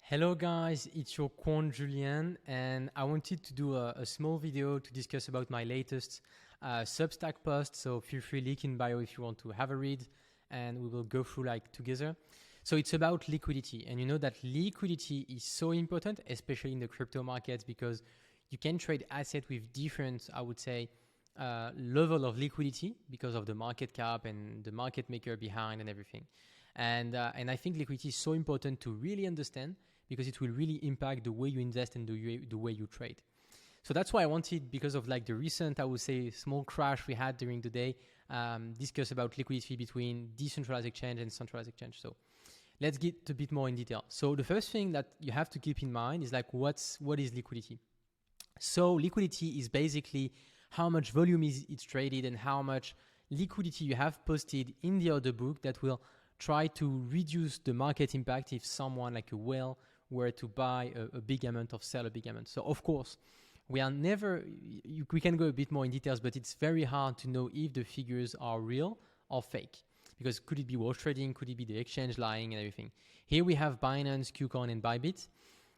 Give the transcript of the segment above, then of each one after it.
Hello guys, it's your quant Julian, and I wanted to do a small video to discuss about my latest Substack post. So feel free, link in bio if you want to have a read, and we will go through like together. So it's about liquidity, and you know that liquidity is so important, especially in the crypto markets, because you can trade assets with different, I would say, level of liquidity because of the market cap and the market maker behind and everything. And I think liquidity is so important to really understand because it will really impact the way you invest and the way you trade. So that's why I wanted, because of like the recent, I would say, small crash we had during the day, discuss about liquidity between decentralized exchange and centralized exchange. So let's get a bit more in detail. So the first thing that you have to keep in mind is like what is liquidity? So liquidity is basically how much volume it's traded and how much liquidity you have posted in the order book that will try to reduce the market impact if someone like a whale were to buy a big amount or sell a big amount. So of course, we can go a bit more in details, but it's very hard to know if the figures are real or fake. Because could it be wash trading? Could it be the exchange lying and everything? Here we have Binance, KuCoin, and Bybit.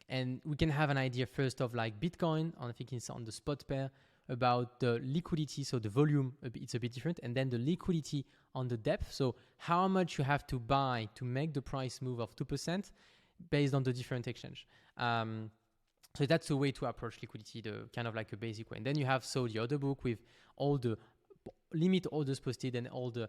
And we can have an idea first of like Bitcoin, I think it's on the spot pair, about the liquidity, so the volume, it's a bit different, and then the liquidity on the depth, so how much you have to buy to make the price move of 2% based on the different exchange. So that's a way to approach liquidity, the kind of like a basic way. And then you have the order book with all the limit orders posted and all the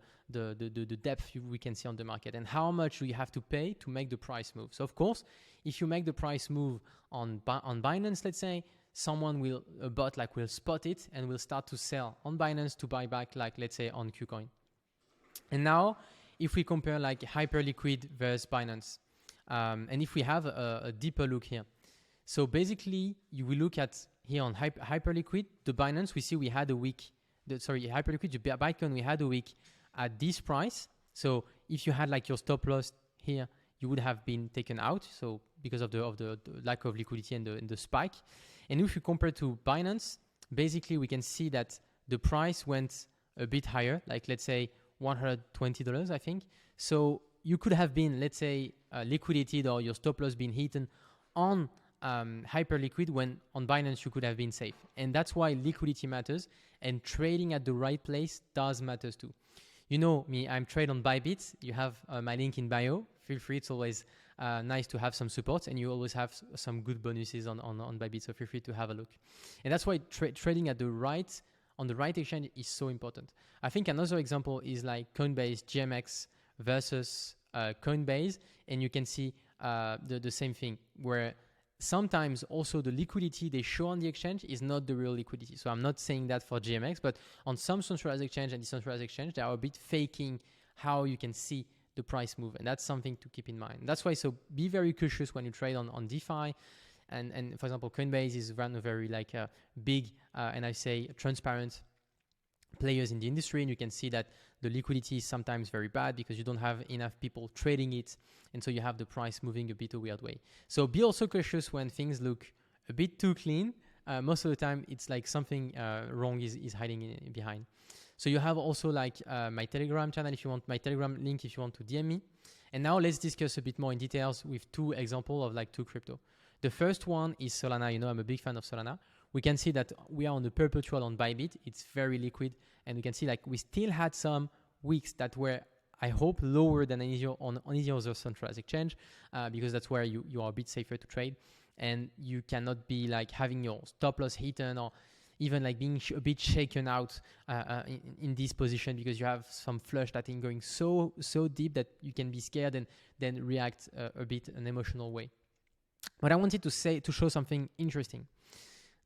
depth we can see on the market and how much you have to pay to make the price move. So of course, if you make the price move on Binance, let's say, someone a bot will spot it and will start to sell on Binance to buy back, like let's say on KuCoin. And now, if we compare like Hyperliquid versus Binance, and if we have a deeper look here, so basically you will look at here on Hyperliquid, the Binance, we had a week. Hyperliquid, the Bitcoin, we had a week at this price. So if you had like your stop loss here, you would have been taken out. So because of the lack of liquidity and the spike. And if you compare to Binance, basically we can see that the price went a bit higher, like let's say $120, I think. So you could have been, let's say, liquidated or your stop loss been hidden on Hyperliquid, when on Binance you could have been safe. And that's why liquidity matters, and trading at the right place does matters too. You know me, I'm trade on Bybit. You have my link in bio. Feel free, it's always nice to have some support, and you always have some good bonuses on Bybit, so feel free to have a look. And that's why trading at on the right exchange is so important. I think another example is like Coinbase GMX versus Coinbase, and you can see the same thing, where sometimes also the liquidity they show on the exchange is not the real liquidity. So I'm not saying that for GMX, but on some centralized exchange and decentralized exchange, they are a bit faking how you can see the price move. And that's something to keep in mind. That's why, so be very cautious when you trade on DeFi. And for example, Coinbase is one of very like big and I say transparent players in the industry, and you can see that the liquidity is sometimes very bad because you don't have enough people trading it, and so you have the price moving a bit a weird way. So be also cautious when things look a bit too clean. Most of the time it's like something wrong is hiding behind. So you have also like my Telegram channel, if you want my Telegram link, if you want to DM me. And now let's discuss a bit more in details with two examples of like two crypto. The first one is Solana. You know, I'm a big fan of Solana. We can see that we are on the perpetual on Bybit. It's very liquid. And we can see like we still had some weeks that were, I hope, lower than any other centralized exchange because that's where you are a bit safer to trade. And you cannot be like having your stop loss hidden or even like being a bit shaken out in this position because you have some flush that is going so deep that you can be scared and then react a bit an emotional way. But I wanted to show something interesting.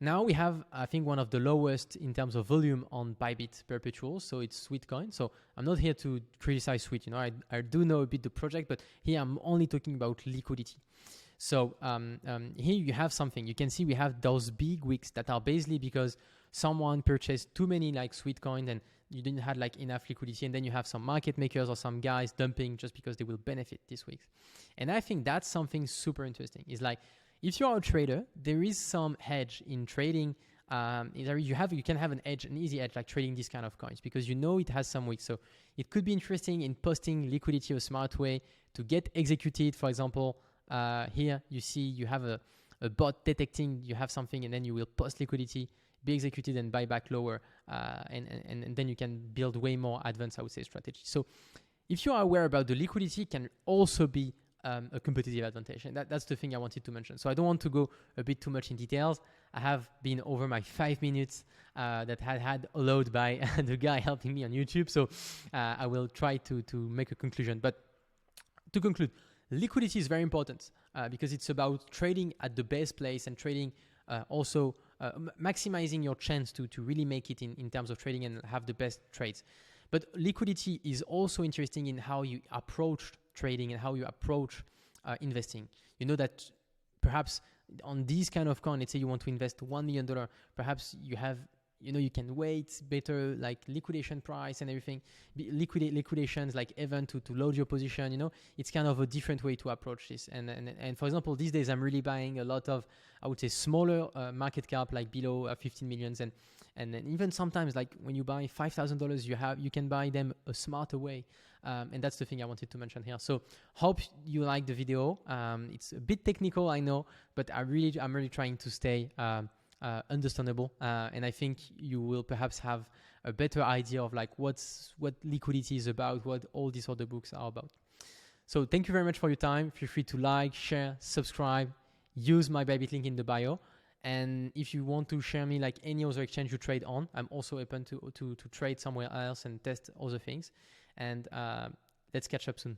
Now we have, I think, one of the lowest in terms of volume on Bybit perpetual, so it's Sweet Coin. So I'm not here to criticize Sweet. You know, I do know a bit the project, but here I'm only talking about liquidity. So here you have something. You can see we have those big wicks that are basically because someone purchased too many like Sweet Coin and you didn't have like enough liquidity, and then you have some market makers or some guys dumping just because they will benefit this week. And I think that's something super interesting. It's like, if you are a trader, there is some hedge in trading. You can have an easy edge like trading these kind of coins because you know it has some weeks. So it could be interesting in posting liquidity a smart way to get executed, for example, here you see you have a bot detecting you have something, and then you will post liquidity, be executed, and buy back lower, and then you can build way more advanced, I would say, strategy. So if you are aware about the liquidity, it can also be a competitive advantage, and that's the thing I wanted to mention. So I don't want to go a bit too much in details. I have been over my 5 minutes that had allowed by the guy helping me on YouTube. So I will try to make a conclusion. But to conclude, liquidity is very important because it's about trading at the best place and trading also maximizing your chance to really make it in terms of trading and have the best trades. But liquidity is also interesting in how you approach trading and how you approach investing. You know that perhaps on these kind of coin, let's say you want to invest $1 million, perhaps you have, you can wait better, like liquidation price and everything, liquidations like event to load your position. It's kind of a different way to approach this. And for example, these days I'm really buying a lot of, I would say, smaller market cap, like below 15 millions, and then even sometimes like when you buy $5,000, you can buy them a smarter way. And that's the thing I wanted to mention here. So hope you like the video. It's a bit technical, I know, but I'm really trying to stay understandable, and I think you will perhaps have a better idea of like what liquidity is about, what all these other books are about. So thank you very much for your time. Feel free to like, share, subscribe, use my Bybit link in the bio. And if you want to share me like any other exchange you trade on, I'm also open to trade somewhere else and test other things. And let's catch up soon.